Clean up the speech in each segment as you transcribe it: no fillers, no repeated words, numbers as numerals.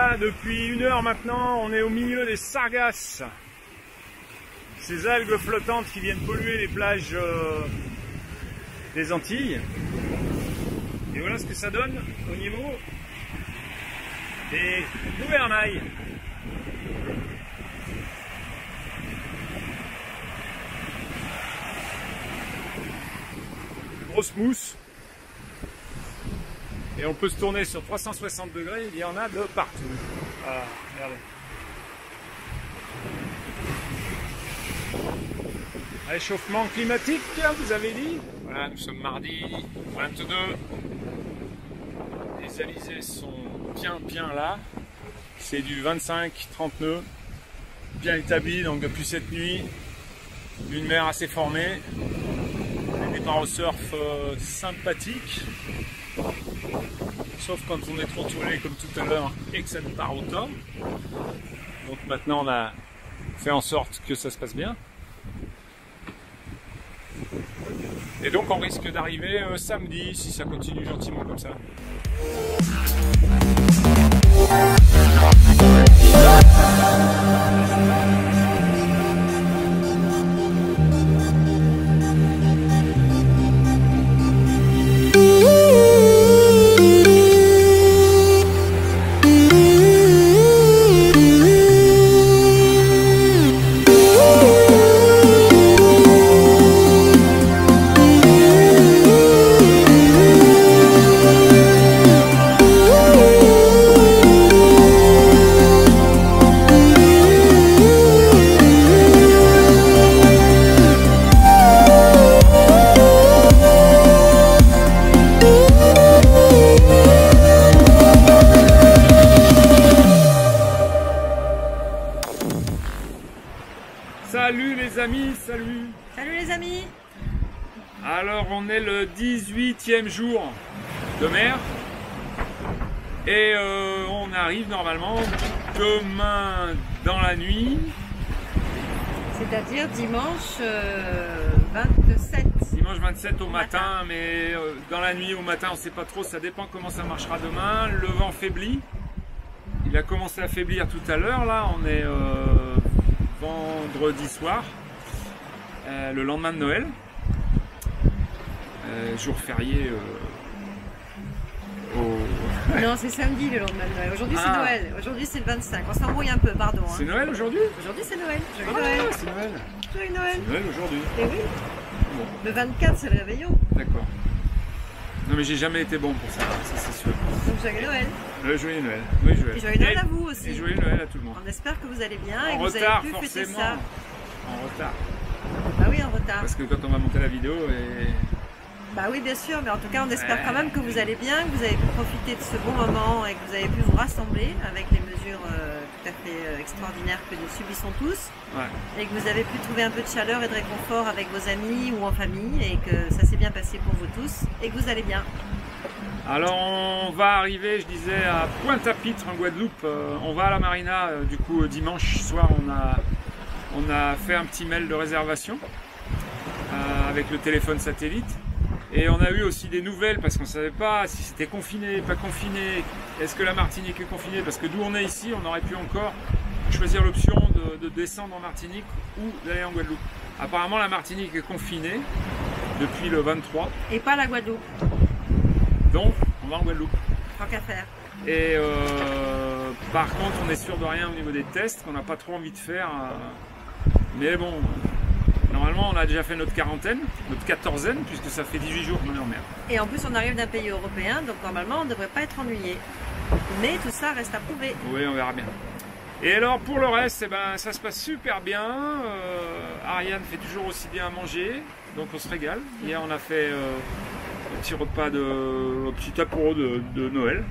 là, depuis 1 heure maintenant, on est au milieu des sargasses. Ces algues flottantes qui viennent polluer les plages des Antilles. Et voilà ce que ça donne au niveau des gouvernails. Grosse mousse. Et on peut se tourner sur 360 degrés, il y en a de partout. Ah, regardez. Réchauffement climatique, vous avez dit. Voilà, nous sommes mardi 22. Les alizés sont bien là. C'est du 25-30 nœuds, bien établi, donc depuis cette nuit, une mer assez formée. Des départs au surf sympathiques. Sauf quand on est trop tourné comme tout à l'heure et que ça ne part au top. Donc maintenant on a fait en sorte que ça se passe bien. Et donc on risque d'arriver samedi si ça continue gentiment comme ça. Salut les amis, salut! Salut les amis! Alors on est le 18e jour de mer et on arrive normalement demain dans la nuit. C'est-à-dire dimanche 27. Dimanche 27 au matin, mais dans la nuit au matin on ne sait pas trop, ça dépend comment ça marchera demain. Le vent faiblit, il a commencé à faiblir tout à l'heure, là on est vendredi soir, le lendemain de Noël, jour férié Non, c'est samedi le lendemain de Noël. Aujourd'hui c'est Noël, aujourd'hui c'est le 25. On s'embrouille un peu, pardon. C'est Noël aujourd'hui? Aujourd'hui c'est Noël. Joyeux Noël. C'est Noël. Joyeux Noël. C'est Noël aujourd'hui. Et oui. Bon. Le 24 c'est le réveillon. D'accord. Non mais j'ai jamais été bon pour ça c'est sûr. Donc joyeux Noël. Joyeux Noël. Oui, joyeux. Et joyeux Noël à vous aussi. Et joyeux Noël à tout le monde. On espère que vous allez bien et en que vous retard, avez pu fêter forcément. ça. En retard. Bah oui, en retard. Parce que quand on va monter la vidéo et... Bah oui, bien sûr, mais en tout cas, on espère quand même que vous allez bien, que vous avez pu profiter de ce bon moment et que vous avez pu vous rassembler avec les mesures tout à fait extraordinaires que nous subissons tous. Ouais. Et que vous avez pu trouver un peu de chaleur et de réconfort avec vos amis ou en famille et que ça s'est bien passé pour vous tous et que vous allez bien. Alors on va arriver, je disais, à Pointe-à-Pitre en Guadeloupe. On va à la marina, du coup dimanche soir on a fait un petit mail de réservation avec le téléphone satellite. Et on a eu aussi des nouvelles parce qu'on ne savait pas si c'était confiné, pas confiné, est-ce que la Martinique est confinée, parce que d'où on est ici, on aurait pu encore choisir l'option de descendre en Martinique ou d'aller en Guadeloupe. Apparemment la Martinique est confinée depuis le 23. Et pas la Guadeloupe. Donc on va en Guadeloupe. Tant qu'à faire. Et par contre on est sûr de rien au niveau des tests, qu'on n'a pas trop envie de faire. Mais bon... Normalement, on a déjà fait notre quarantaine, notre 14e, puisque ça fait 18 jours qu'on est en mer. Et en plus, on arrive d'un pays européen, donc normalement, on ne devrait pas être ennuyé. Mais tout ça reste à prouver. Oui, on verra bien. Et alors, pour le reste, eh ben, ça se passe super bien. Ariane fait toujours aussi bien à manger, donc on se régale. Hier, on a fait un petit repas, un petit apéro de Noël.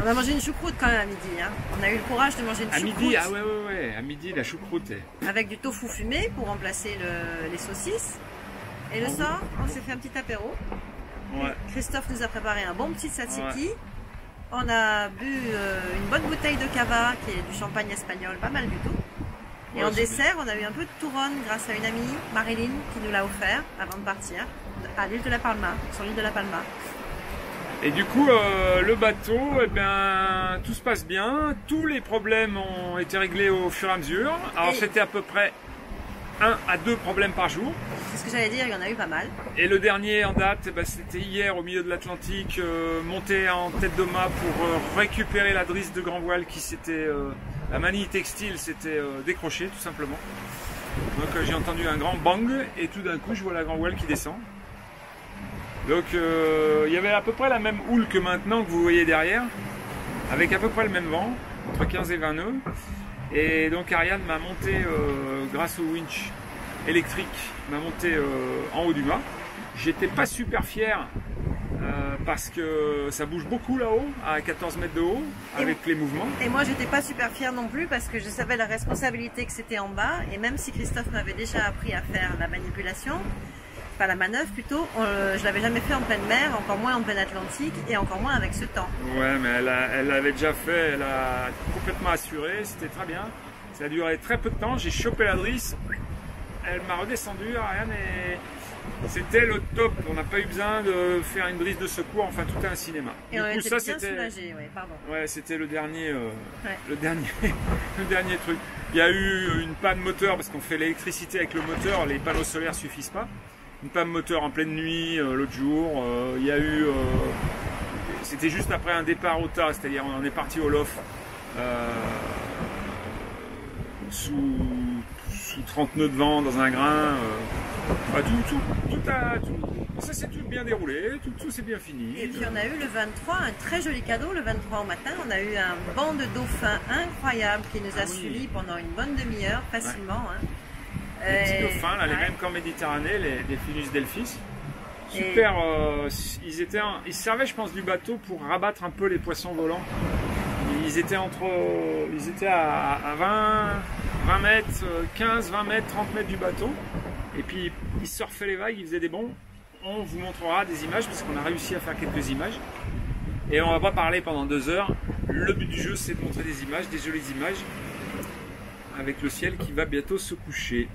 On a mangé une choucroute quand même à midi. Hein. On a eu le courage de manger une choucroute. À midi, ah ouais, à midi la choucroute. Avec du tofu fumé pour remplacer les saucisses. Et le soir, on s'est fait un petit apéro. Ouais. Christophe nous a préparé un bon petit tzatziki. Ouais. On a bu une bonne bouteille de cava, qui est du champagne espagnol, pas mal du tout. Et en dessert, on a eu un peu de touronne grâce à une amie, Marilyn, qui nous l'a offert avant de partir, à l'île de la Palma, sur l'île de la Palma. Et du coup, le bateau, eh bien, tout se passe bien. Tous les problèmes ont été réglés au fur et à mesure. Alors, c'était à peu près 1 à 2 problèmes par jour. C'est ce que j'allais dire, il y en a eu pas mal. Et le dernier en date, eh ben, c'était hier au milieu de l'Atlantique, monté en tête de mât pour récupérer la drisse de grand voile qui s'était... la manille textile s'était décrochée tout simplement. Donc j'ai entendu un grand bang et tout d'un coup je vois la grand voile qui descend. Donc il y avait à peu près la même houle que maintenant que vous voyez derrière, avec à peu près le même vent, entre 15 et 20 nœuds. Et donc Ariane m'a monté, grâce au winch électrique, m'a monté en haut du mât. J'étais pas super fier parce que ça bouge beaucoup là-haut, à 14 mètres de haut, avec les mouvements. Et moi j'étais pas super fière non plus parce que je savais la responsabilité que c'était en bas. Et même si Christophe m'avait déjà appris à faire la manipulation, enfin la manœuvre plutôt, je l'avais jamais fait en pleine mer, encore moins en pleine Atlantique et encore moins avec ce temps. Ouais, mais elle l'avait déjà fait, elle a complètement assuré, c'était très bien. Ça a duré très peu de temps, j'ai chopé la drisse, elle m'a redescendu, Ariane, et c'était le top. On n'a pas eu besoin de faire une drisse de secours, enfin tout un cinéma. Et du coup, ça c'était soulagé, ouais, pardon. Ouais, c'était le dernier, le dernier truc. Il y a eu une panne moteur parce qu'on fait l'électricité avec le moteur, les panneaux solaires suffisent pas. Une panne moteur en pleine nuit l'autre jour. Il y a eu, c'était juste après un départ au tas, c'est-à-dire on est parti au loft sous 30 nœuds de vent dans un grain. Ça s'est tout bien déroulé, tout s'est bien fini. Et puis on a eu le 23, un très joli cadeau, le 23 au matin, on a eu un banc de dauphins incroyable qui nous a suivis pendant une bonne demi-heure, facilement. Ouais. Les petits dauphins, là, les mêmes qu'en Méditerranée, les Phinus delphis. Super, ils servaient, je pense, du bateau pour rabattre un peu les poissons volants. Ils étaient à 20 mètres, 15, 20 mètres, 30 mètres du bateau. Et puis ils surfaient les vagues, ils faisaient des bonds. On vous montrera des images parce qu'on a réussi à faire quelques images. Et on va pas parler pendant 2 heures. Le but du jeu, c'est de montrer des images, des jolies images, avec le ciel qui va bientôt se coucher.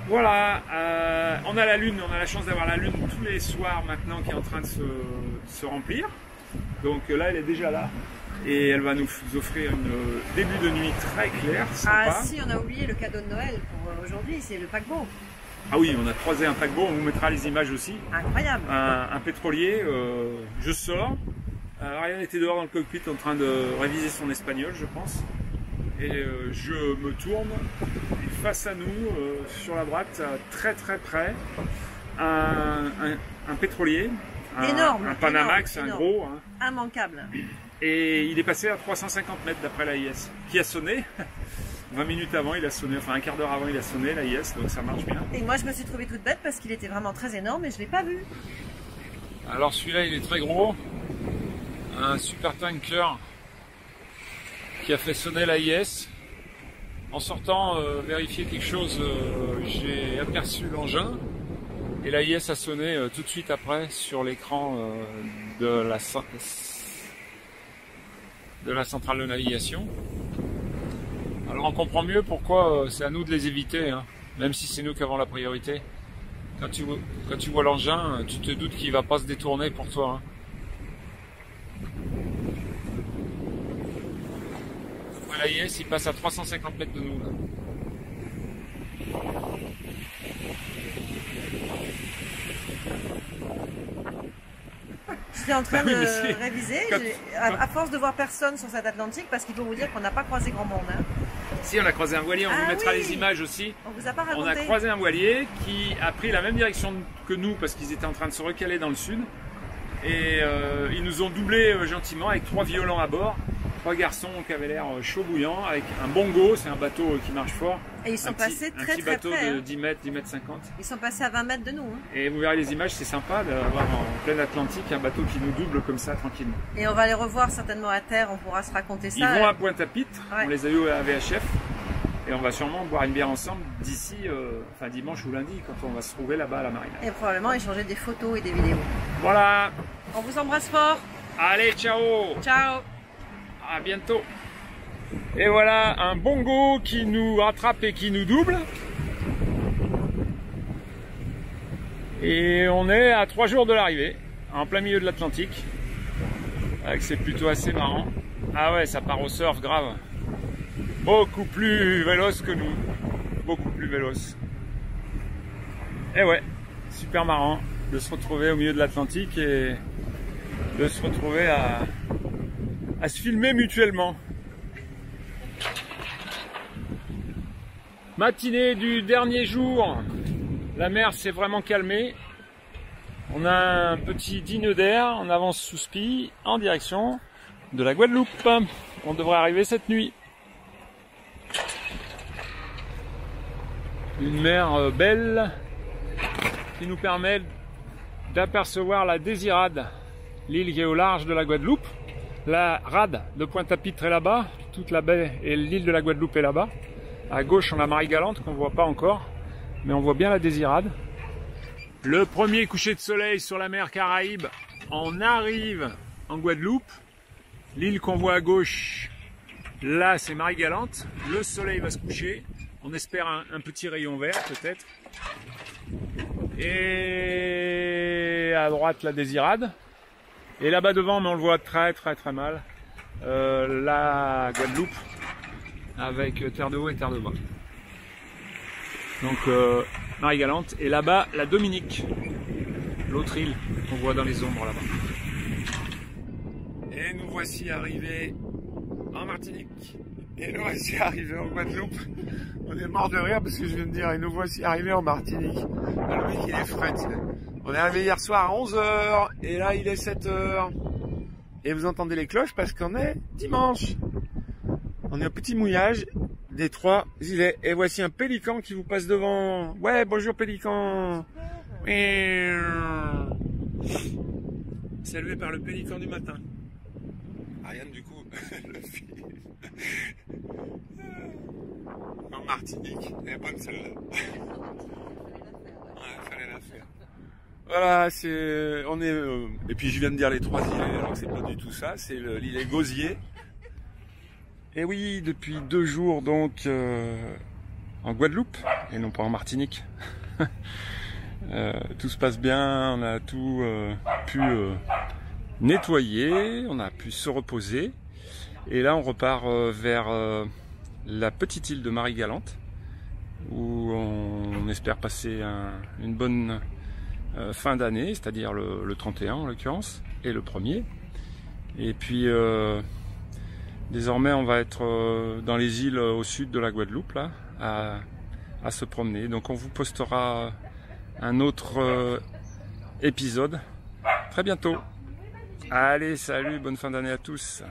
Voilà, on a la lune, on a la chance d'avoir la lune tous les soirs maintenant qui est en train de se remplir. Donc là, elle est déjà là et elle va nous offrir une début de nuit très clair, sympa. Ah si, on a oublié le cadeau de Noël pour aujourd'hui, c'est le paquebot. Ah oui, on a croisé un paquebot, on vous mettra les images aussi. Incroyable. Un pétrolier, je sors. Ariane était dehors dans le cockpit en train de réviser son espagnol, je pense. Et je me tourne, et face à nous, sur la droite, très très près, un pétrolier, énorme, un Panamax, énorme, un gros. Hein. Immanquable. Et il est passé à 350 mètres d'après l'AIS, qui a sonné. 20 minutes avant, il a sonné, enfin un quart d'heure avant, il a sonné l'AIS, donc ça marche bien. Et moi, je me suis trouvée toute bête parce qu'il était vraiment très énorme et je ne l'ai pas vu. Alors celui-là, il est très gros, un super tanker qui a fait sonner l'AIS. En sortant vérifier quelque chose, j'ai aperçu l'engin et l'AIS a sonné tout de suite après sur l'écran de la centrale de navigation. Alors on comprend mieux pourquoi c'est à nous de les éviter, hein, même si c'est nous qui avons la priorité. Quand tu vois l'engin, tu te doutes qu'il ne va pas se détourner pour toi. Hein. L'AIS, il passe à 350 mètres de nous. Là. J'étais en train de réviser, à force de voir personne sur cette Atlantique, parce qu'il faut vous dire qu'on n'a pas croisé grand monde. Hein. Si, on a croisé un voilier, on vous mettra les images aussi. On vous a pas raconté. On a croisé un voilier qui a pris la même direction que nous, parce qu'ils étaient en train de se recaler dans le sud. Et ils nous ont doublé gentiment avec 3 violents à bord. 3 garçons qui avaient l'air chaud bouillant avec un bongo, c'est un bateau qui marche fort. Et ils sont passés très très près. Un petit bateau de 10 mètres, 10 mètres 50. Ils sont passés à 20 mètres de nous. Hein. Et vous verrez les images, c'est sympa d'avoir en plein Atlantique un bateau qui nous double comme ça tranquillement. Et on va les revoir certainement à terre, on pourra se raconter ça. Ils vont à Pointe-à-Pitre, on les a eu à VHF. Et on va sûrement boire une bière ensemble d'ici, enfin dimanche ou lundi, quand on va se trouver là-bas à la marina. Et probablement échanger des photos et des vidéos. Voilà. On vous embrasse fort. Allez, ciao. Ciao. À bientôt. Et voilà un bongo qui nous rattrape et qui nous double. Et on est à 3 jours de l'arrivée, en plein milieu de l'Atlantique. C'est plutôt assez marrant. Ah ouais, ça part au surf grave. Beaucoup plus véloce que nous. Beaucoup plus véloce. Et ouais, super marrant de se retrouver au milieu de l'Atlantique et de se retrouver à se filmer mutuellement. Matinée du dernier jour. La mer s'est vraiment calmée. On a un petit digne d'air. On avance sous spi en direction de la Guadeloupe. On devrait arriver cette nuit. Une mer belle qui nous permet d'apercevoir la Désirade, l'île qui est au large de la Guadeloupe. La rade de Pointe-à-Pitre est là-bas, toute la baie et l'île de la Guadeloupe est là-bas. À gauche, on a Marie-Galante qu'on ne voit pas encore, mais on voit bien la Désirade. Le premier coucher de soleil sur la mer Caraïbe, on arrive en Guadeloupe. L'île qu'on voit à gauche, là c'est Marie-Galante. Le soleil va se coucher. On espère un petit rayon vert peut-être. Et à droite la Désirade. Et là-bas devant, mais on le voit très mal, la Guadeloupe avec terre de haut et terre de bas. Donc Marie-Galante. Et là-bas la Dominique, l'autre île qu'on voit dans les ombres là-bas. Et nous voici arrivés en Martinique. Et nous voici arrivés en Guadeloupe. On est mort de rire parce que je viens de dire, et nous voici arrivés en Martinique. Le mec il est fret. On est arrivé hier soir à 11 h et là il est 7 h. Et vous entendez les cloches parce qu'on est dimanche. On est au petit mouillage des 3 îlets. Et voici un pélican qui vous passe devant. Ouais, bonjour pélican. Salué par le pélican du matin. Ariane du coup, le film. En Martinique, elle est bonne celle-là. Ouais, fallait la faire. Voilà, on est, et puis je viens de dire les 3 îlets, alors que c'est pas du tout ça, c'est l'îlet Gosier. Et oui, depuis 2 jours donc en Guadeloupe, et non pas en Martinique. Tout se passe bien, on a tout pu nettoyer, on a pu se reposer. Et là on repart vers la petite île de Marie-Galante, où on espère passer une bonne fin d'année, c'est-à-dire le 31 en l'occurrence, et le 1er. Et puis désormais on va être dans les îles au sud de la Guadeloupe, là, à se promener. Donc on vous postera un autre épisode très bientôt. Allez, salut, bonne fin d'année à tous.